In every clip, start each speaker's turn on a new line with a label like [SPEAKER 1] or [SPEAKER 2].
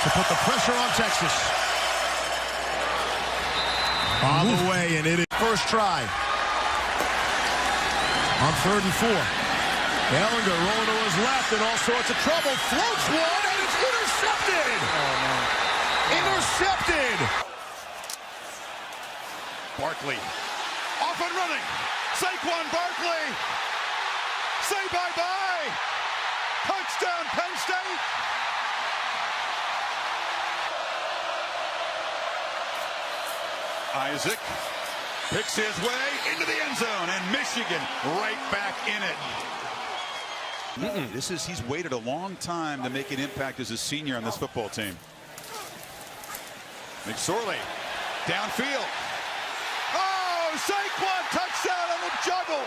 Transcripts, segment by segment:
[SPEAKER 1] to put the pressure on Texas. On the way, and it is first try. On 3rd and 4. Ellinger rolling to his left in all sorts of trouble. Floats one, and it's intercepted! Oh, no. Intercepted! Barkley. Off and running. Saquon Barkley. Say bye-bye. Touchdown, Penn State. Isaac picks his way into the end zone, and Michigan right back in it. He's waited a long time to make an impact as a senior on this football team. McSorley downfield. Oh, Saquon touchdown on the juggle.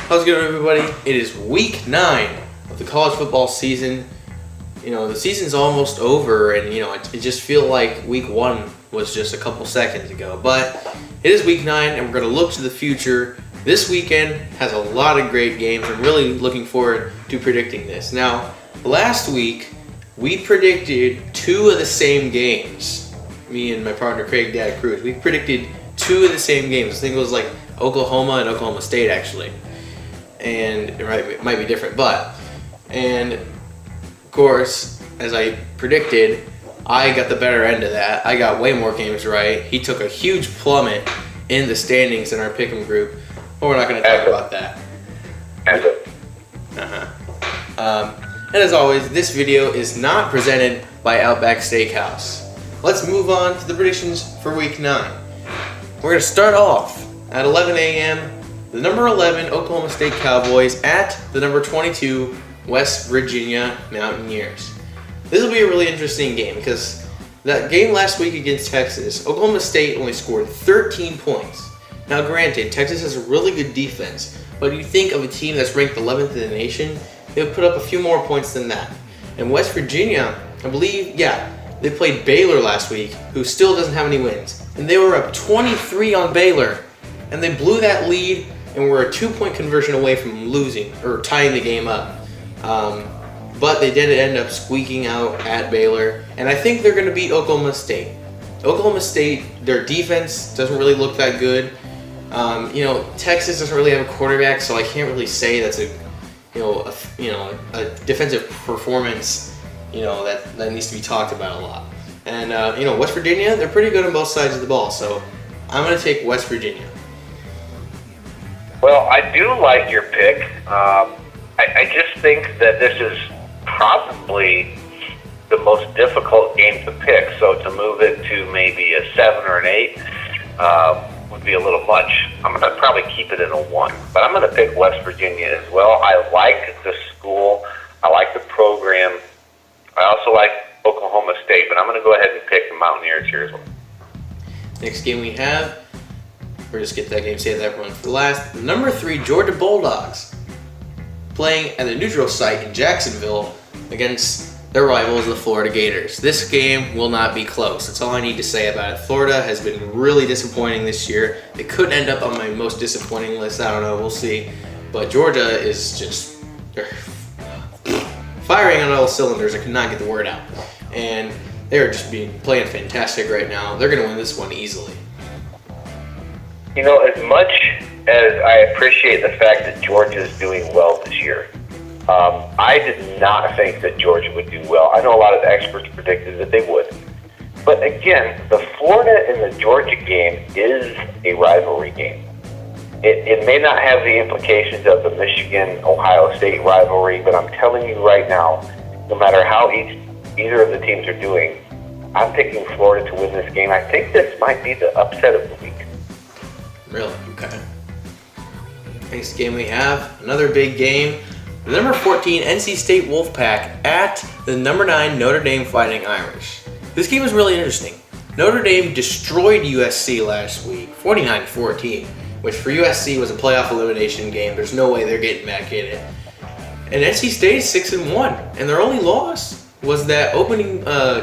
[SPEAKER 2] How's it going, everybody? It is week 9 of the college football season. You know, the season's almost over, and you know, it just feels like week 1 was just a couple seconds ago. But it is week 9, and we're going to look to the future. This weekend has a lot of great games. I'm really looking forward to predicting this. Now, last week we predicted 2 of the same games. Me and my partner Craig, Kruse, we predicted 2 of the same games. I think it was like Oklahoma and Oklahoma State, actually. And it might be different, and of course, as I predicted, I got the better end of that. I got way more games right. He took a huge plummet in the standings in our pick'em group, but we're not going to talk about that. And as always, this video is not presented by Outback Steakhouse. Let's move on to the predictions for week 9. We're going to start off at 11 a.m. The number 11 Oklahoma State Cowboys at the number 22 West Virginia Mountaineers. This will be a really interesting game because that game last week against Texas, Oklahoma State only scored 13 points. Now granted, Texas has a really good defense, but you think of a team that's ranked 11th in the nation, they would put up a few more points than that. And West Virginia, I believe, they played Baylor last week, who still doesn't have any wins. And they were up 23 on Baylor, and they blew that lead, and we're a 2-point conversion away from losing or tying the game up. But they did end up squeaking out at Baylor, and I think they're going to beat Oklahoma State. Oklahoma State, their defense doesn't really look that good. Texas doesn't really have a quarterback, so I can't really say that's a defensive performance, that needs to be talked about a lot. And West Virginia, they're pretty good on both sides of the ball, so I'm going to take West Virginia.
[SPEAKER 3] Well, I do like your pick. I just think that this is probably the most difficult game to pick. So to move it to maybe a 7 or an 8 would be a little much. I'm going to probably keep it in a 1. But I'm going to pick West Virginia as well. I like the school. I like the program. I also like Oklahoma State. But I'm going to go ahead and pick the Mountaineers here as well.
[SPEAKER 2] Next game we have, we're just get that game, save that one for last. The number 3 Georgia Bulldogs playing at the neutral site in Jacksonville against their rivals, the Florida Gators. This game will not be close. That's all I need to say about it. Florida has been really disappointing this year. They could end up on my most disappointing list. I don't know. We'll see. But Georgia is just firing on all cylinders. I could not get the word out. And they're just playing fantastic right now. They're going to win this one easily.
[SPEAKER 3] As much as I appreciate the fact that Georgia is doing well this year, I did not think that Georgia would do well. I know a lot of the experts predicted that they would. But again, the Florida and the Georgia game is a rivalry game. It may not have the implications of the Michigan-Ohio State rivalry, but I'm telling you right now, no matter how either of the teams are doing, I'm picking Florida to win this game. I think this might be the upset of the week.
[SPEAKER 2] Really? Okay. Next game we have, another big game. The number 14 NC State Wolfpack at the number 9 Notre Dame Fighting Irish. This game is really interesting. Notre Dame destroyed USC last week, 49-14, which for USC was a playoff elimination game. There's no way they're getting back in it. And NC State is 6-1, and their only loss was that opening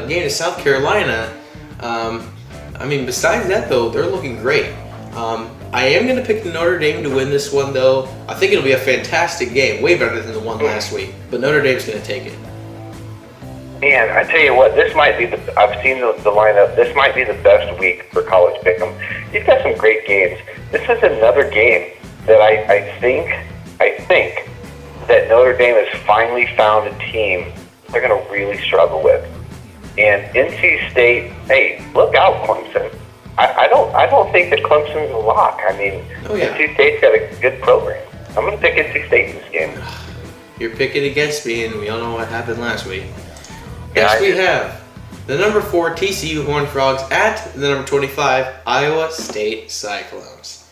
[SPEAKER 2] game to South Carolina. Besides that though, they're looking great. I am going to pick Notre Dame to win this one though. I think it'll be a fantastic game, way better than the one last week. But Notre Dame's going to take it.
[SPEAKER 3] Man, I tell you what, this might be I've seen the lineup. This might be the best week for college pick'em. You've got some great games. This is another game that I think that Notre Dame has finally found a team they're going to really struggle with. And NC State, hey, look out, Clemson. I don't think that Clemson's a lock. NC State's got a good program. I'm going to pick NC State in this game.
[SPEAKER 2] You're picking against me, and we all know what happened last week. Next we have the number 4 TCU Horned Frogs at the number 25 Iowa State Cyclones.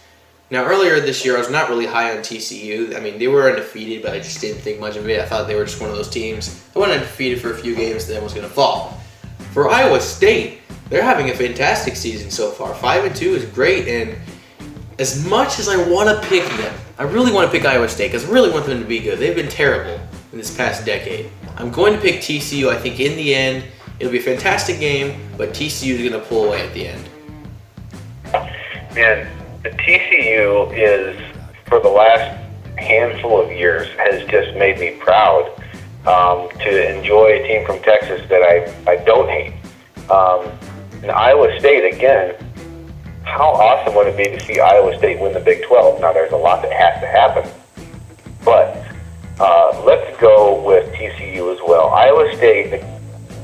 [SPEAKER 2] Now, earlier this year, I was not really high on TCU. They were undefeated, but I just didn't think much of it. I thought they were just one of those teams that went undefeated for a few games, then was going to fall. For Iowa State, they're having a fantastic season so far. 5-2 is great, and as much as I want to pick them, I really want to pick Iowa State because I really want them to be good. They've been terrible in this past decade. I'm going to pick TCU. I think in the end, it'll be a fantastic game, but TCU is going to pull away at the end.
[SPEAKER 3] Man, the TCU is, for the last handful of years, has just made me proud to enjoy a team from Texas that I don't hate. And Iowa State, again, how awesome would it be to see Iowa State win the Big 12? Now, there's a lot that has to happen, but let's go with TCU as well. Iowa State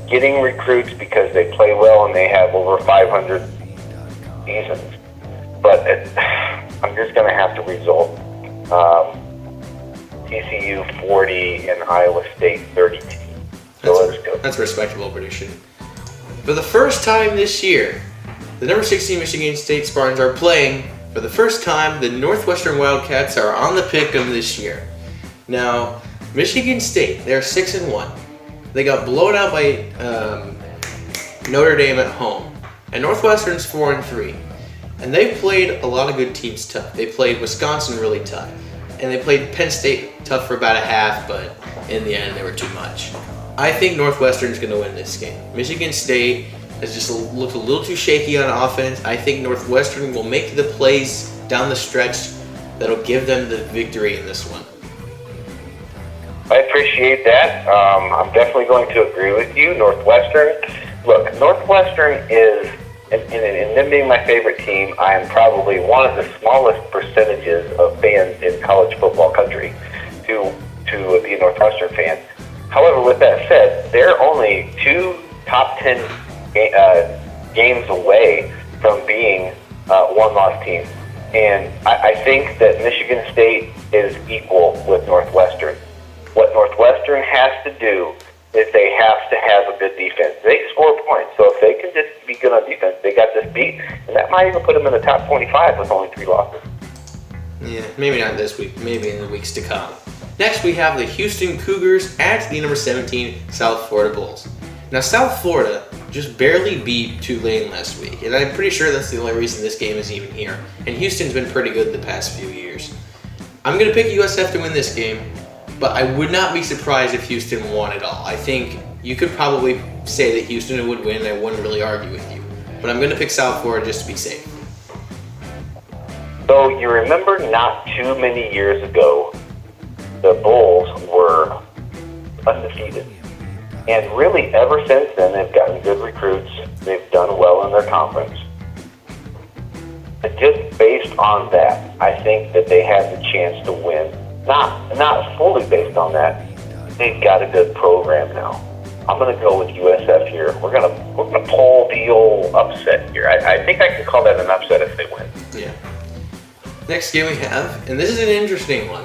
[SPEAKER 3] getting recruits because they play well and they have over 500 seasons. But I'm just going to have to result TCU 40 and Iowa State 32. So let's go.
[SPEAKER 2] That's a respectable prediction. For the first time this year, the number 16 Michigan State Spartans are playing. For the first time, the Northwestern Wildcats are on the pick'em this year. Now, Michigan State, they're 6-1. They got blown out by Notre Dame at home. And Northwestern's 4-3. And they've played a lot of good teams tough. They played Wisconsin really tough. And they played Penn State tough for about a half, but in the end, they were too much. I think Northwestern's going to win this game. Michigan State has just looked a little too shaky on offense. I think Northwestern will make the plays down the stretch that'll give them the victory in this one.
[SPEAKER 3] I appreciate that. I'm definitely going to agree with you. Northwestern, look, Northwestern is, in them being my favorite team, I am probably one of the smallest percentages of fans in college football country to be a Northwestern fan. However, with that said, they're only 2 top 10 games away from being one-loss teams. And I think that Michigan State is equal with Northwestern. What Northwestern has to do is they have to have a good defense. They score points, so if they can just be good on defense, they got this beat, and that might even put them in the top 25 with only 3 losses.
[SPEAKER 2] Yeah, maybe not this week, maybe in the weeks to come. Next, we have the Houston Cougars at the number 17 South Florida Bulls. Now, South Florida just barely beat Tulane last week, and I'm pretty sure that's the only reason this game is even here. And Houston's been pretty good the past few years. I'm going to pick USF to win this game, but I would not be surprised if Houston won it all. I think you could probably say that Houston would win, and I wouldn't really argue with you. But I'm going to pick South Florida just to be safe.
[SPEAKER 3] So you remember not too many years ago, the Bulls were undefeated. And really, ever since then, they've gotten good recruits. They've done well in their conference. But just based on that, I think that they have the chance to win. Not fully based on that. They've got a good program now. I'm going to go with USF here. We're gonna pull the old upset here. I think I can call that an upset if they win.
[SPEAKER 2] Yeah. Next game we have, and this is an interesting one.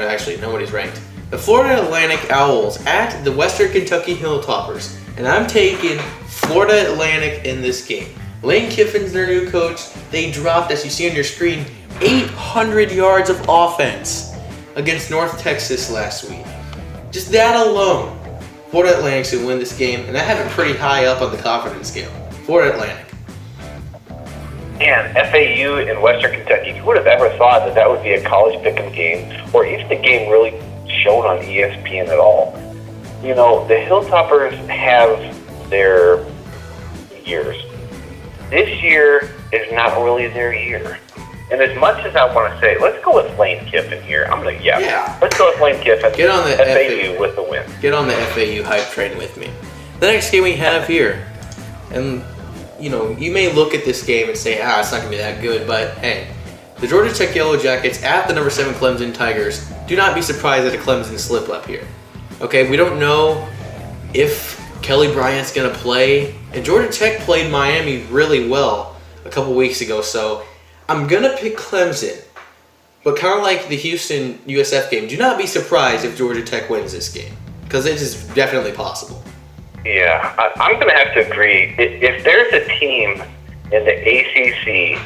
[SPEAKER 2] Actually, nobody's ranked. The Florida Atlantic Owls at the Western Kentucky Hilltoppers. And I'm taking Florida Atlantic in this game. Lane Kiffin's their new coach. They dropped, as you see on your screen, 800 yards of offense against North Texas last week. Just that alone, Florida Atlantic's going to win this game, and I have it pretty high up on the confidence scale. Florida Atlantic.
[SPEAKER 3] And FAU in Western Kentucky, who would have ever thought that that would be a college pick'em game, or even a game really shown on ESPN at all? You know, the Hilltoppers have their years. This year is not really their year. And as much as I want to say, let's go with Lane Kiffin here. Let's go with Lane Kiffin.
[SPEAKER 2] Get on the
[SPEAKER 3] FAU with the win.
[SPEAKER 2] Get on the FAU hype train with me. The next game we have here, and you know, you may look at this game and say, it's not going to be that good, but hey, the Georgia Tech Yellow Jackets at the number 7 Clemson Tigers. Do not be surprised at a Clemson slip up here. Okay, we don't know if Kelly Bryant's going to play, and Georgia Tech played Miami really well a couple weeks ago, so I'm going to pick Clemson. But kind of like the Houston USF game, do not be surprised if Georgia Tech wins this game, because it is definitely possible.
[SPEAKER 3] Yeah, I'm going to have to agree. If there's a team in the ACC,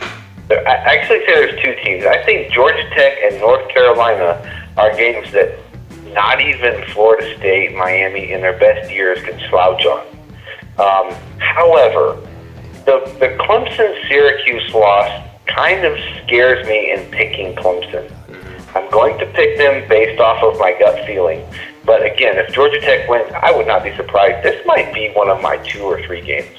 [SPEAKER 3] I actually say there's two teams. I think Georgia Tech and North Carolina are games that not even Florida State, Miami, in their best years can slouch on. However, the Clemson-Syracuse loss kind of scares me in picking Clemson. I'm going to pick them based off of my gut feeling. But again, if Georgia Tech wins, I would not be surprised. This might be one of my 2 or 3 games.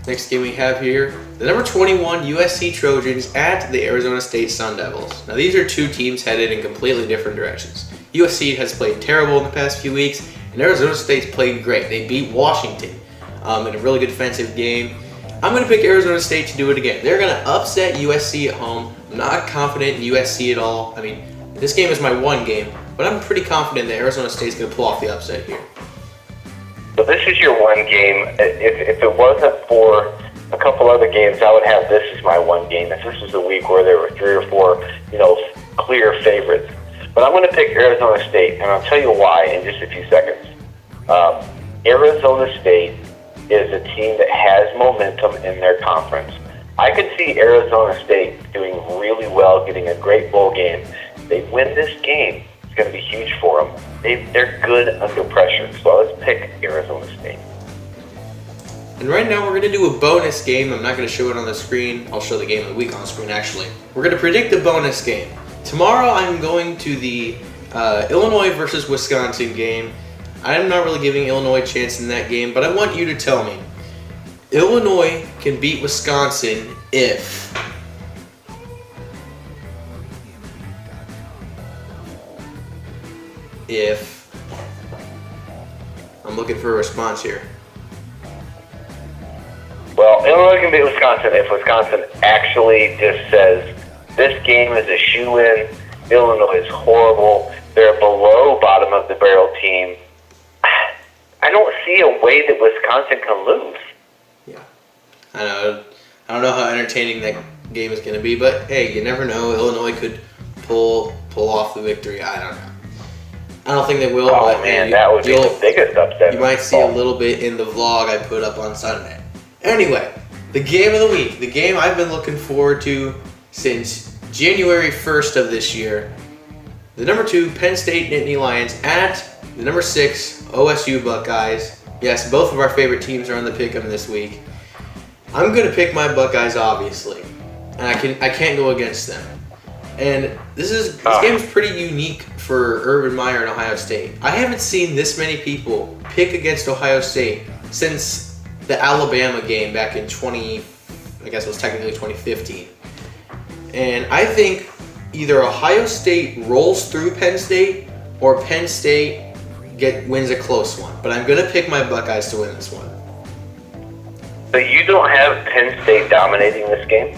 [SPEAKER 2] Next game we have here, the number 21 USC Trojans at the Arizona State Sun Devils. Now these are two teams headed in completely different directions. USC has played terrible in the past few weeks, and Arizona State's played great. They beat Washington in a really good defensive game. I'm going to pick Arizona State to do it again. They're going to upset USC at home. I'm not confident in USC at all. I mean, this game is my one game, but I'm pretty confident that Arizona State's going to pull off the upset here.
[SPEAKER 3] So this is your one game. If it wasn't for a couple other games, I would have this as my one game. If this was a week where there were 3 or 4, clear favorites. But I'm going to pick Arizona State, and I'll tell you why in just a few seconds. Arizona State is a team that has momentum in their conference. I could see Arizona State doing really well, getting a great bowl game. They win this game, it's going to be huge for them. They're good under pressure, so let's pick Arizona State.
[SPEAKER 2] And right now we're going to do a bonus game. I'm not going to show it on the screen. I'll show the game of the week on the screen, actually. We're going to predict the bonus game. Tomorrow I'm going to the Illinois versus Wisconsin game. I'm not really giving Illinois a chance in that game, but I want you to tell me, Illinois can beat Wisconsin if I'm looking for a response here.
[SPEAKER 3] Well, Illinois can beat Wisconsin if Wisconsin actually just says, this game is a shoe-in, Illinois is horrible, they're below bottom of the barrel team. I don't see a way that Wisconsin can lose.
[SPEAKER 2] Yeah, I don't know how entertaining that game is going to be, but hey, you never know. Illinois could pull off the victory. I don't know. I don't think they will.
[SPEAKER 3] Oh
[SPEAKER 2] but
[SPEAKER 3] man, that would be the biggest upset.
[SPEAKER 2] You might see a little bit in the vlog I put up on Sunday. Anyway, the game of the week, the game I've been looking forward to since January 1st of this year. The number 2 Penn State Nittany Lions at the number 6 OSU Buckeyes. Yes, both of our favorite teams are on the pick'em this week. I'm gonna pick my Buckeyes, obviously, and I can't go against them. And this game is pretty unique for Urban Meyer and Ohio State. I haven't seen this many people pick against Ohio State since the Alabama game back in 2015. And I think either Ohio State rolls through Penn State or Penn State wins a close one. But I'm going to pick my Buckeyes to win this one.
[SPEAKER 3] So you don't have Penn State dominating this game?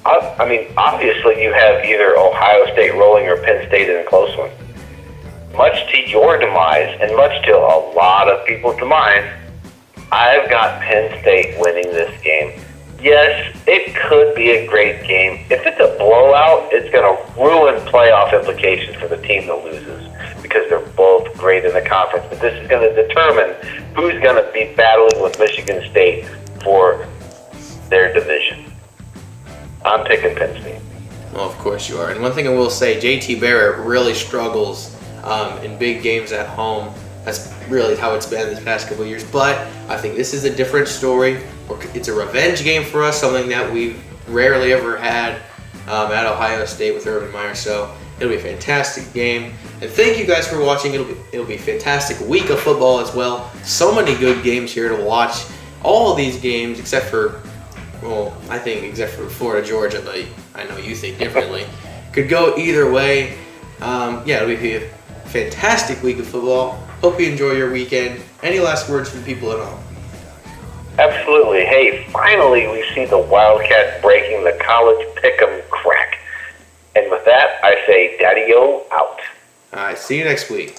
[SPEAKER 3] I mean, obviously you have either Ohio State rolling or Penn State in a close one. Much to your demise, and much to a lot of people's demise, I've got Penn State winning this game. Yes, it could be a great game. If it's a blowout, it's going to ruin playoff implications for the team that loses because they're both great in the conference. But this is going to determine who's going to be battling with Michigan State for their division. I'm picking Penn State.
[SPEAKER 2] Well, of course you are. And one thing I will say, JT Barrett really struggles in big games at home. That's really how it's been this past couple of years. But I think this is a different story. It's a revenge game for us, something that we've rarely ever had at Ohio State with Urban Meyer. So it'll be a fantastic game. And thank you guys for watching. It'll be a fantastic week of football as well. So many good games here to watch. All of these games, except for, well, I think except for Florida, Georgia, but I know you think differently, could go either way. It'll be a fantastic week of football. Hope you enjoy your weekend. Any last words from people at home?
[SPEAKER 3] Absolutely. Hey, finally we see the Wildcats breaking the college pick'em crack. And with that, I say Daddy-O out.
[SPEAKER 2] All right, see you next week.